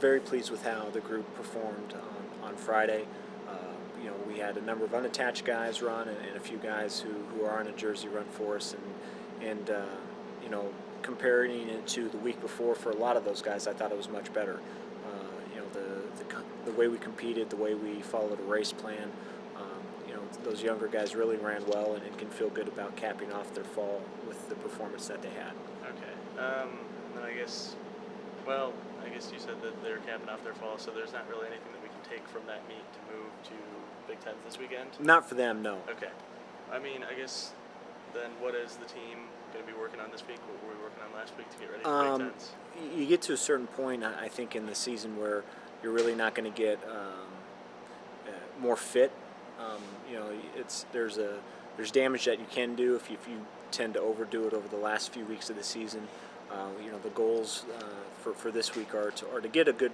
very pleased with how the group performed on Friday. We had a number of unattached guys run and a few guys who are on a jersey run for us, and comparing it to the week before, for a lot of those guys, I thought it was much better. The way we competed, the way we followed a race plan. Those younger guys really ran well and can feel good about capping off their fall with the performance that they had. Okay. Then I guess you said that they're capping off their fall, so there's not really anything that we can take from that meet to move to Big Tens this weekend? Not for them, no. Okay. I mean, I guess then what is the team going to be working on this week? What were we working on last week to get ready for Big Tens? You get to a certain point, I think, in the season where you're really not going to get more fit. There's damage that you can do if you tend to overdo it over the last few weeks of the season. The goals for this week are to get a good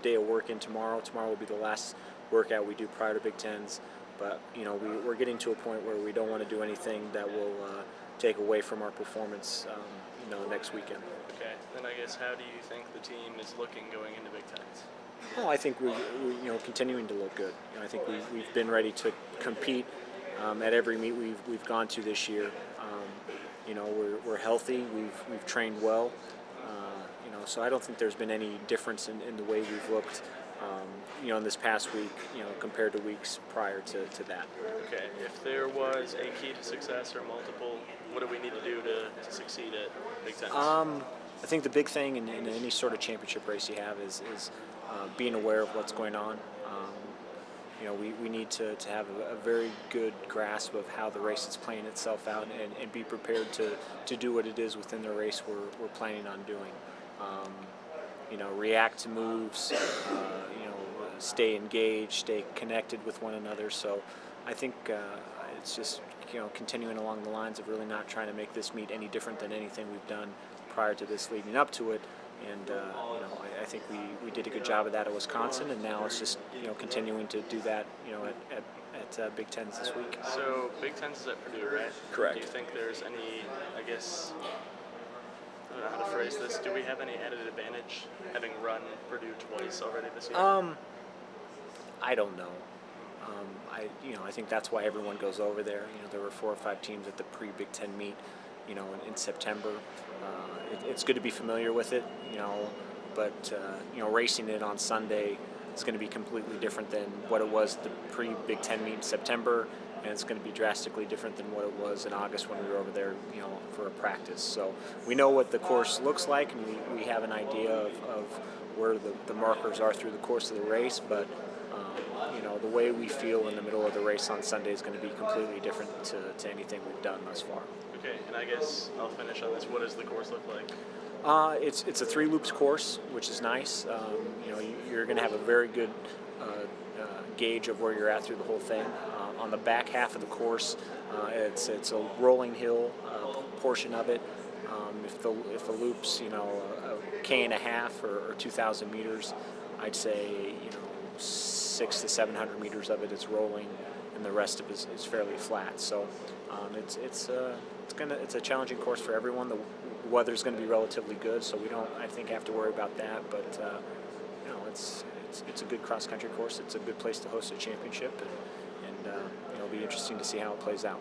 day of work in tomorrow. Tomorrow will be the last workout we do prior to Big Tens, but we're getting to a point where we don't want to do anything that will take away from our performance next weekend. Okay, then I guess how do you think the team is looking going into Big Tens? Well, I think we continuing to look good. I think we've been ready to compete at every meet we've gone to this year. We're healthy. We've trained well. So I don't think there's been any difference in the way we've looked, in this past week, compared to weeks prior to that. Okay. If there was a key to success or multiple, what do we need to do to succeed at Big Tens? I think the big thing in any sort of championship race you have is being aware of what's going on. We need to have a very good grasp of how the race is playing itself out and be prepared to do what it is within the race we're planning on doing. React to moves, stay engaged, stay connected with one another. So I think it's just continuing along the lines of really not trying to make this meet any different than anything we've done prior to this leading up to it. And I think we did a good job of that at Wisconsin, and now it's just continuing to do that at Big Tens this week. So Big Tens is at Purdue, right? Correct. Do you think there's any, I don't know how to phrase this, do we have any added advantage having run Purdue twice already this year? I don't know. I think that's why everyone goes over there. There were 4 or 5 teams at the pre-Big Ten meet, in September. It's good to be familiar with it, but racing it on Sunday is going to be completely different than what it was the pre-Big Ten meet in September, and it's going to be drastically different than what it was in August when we were over there, for a practice. So we know what the course looks like, and we have an idea of where the markers are through the course of the race, but the way we feel in the middle of the race on Sunday is going to be completely different to anything we've done thus far. Okay, and I guess I'll finish on this. What does the course look like? It's a 3 loops course, which is nice. You're going to have a very good gauge of where you're at through the whole thing. On the back half of the course, it's a rolling hill portion of it. If the loop's a K&a-half or 2,000 meters, I'd say 600 to 700 meters of it is rolling, and the rest of it is fairly flat. So it's a challenging course for everyone. The weather's going to be relatively good, so we don't, I think, have to worry about that. But it's a good cross country course. It's a good place to host a championship, and it'll be interesting to see how it plays out.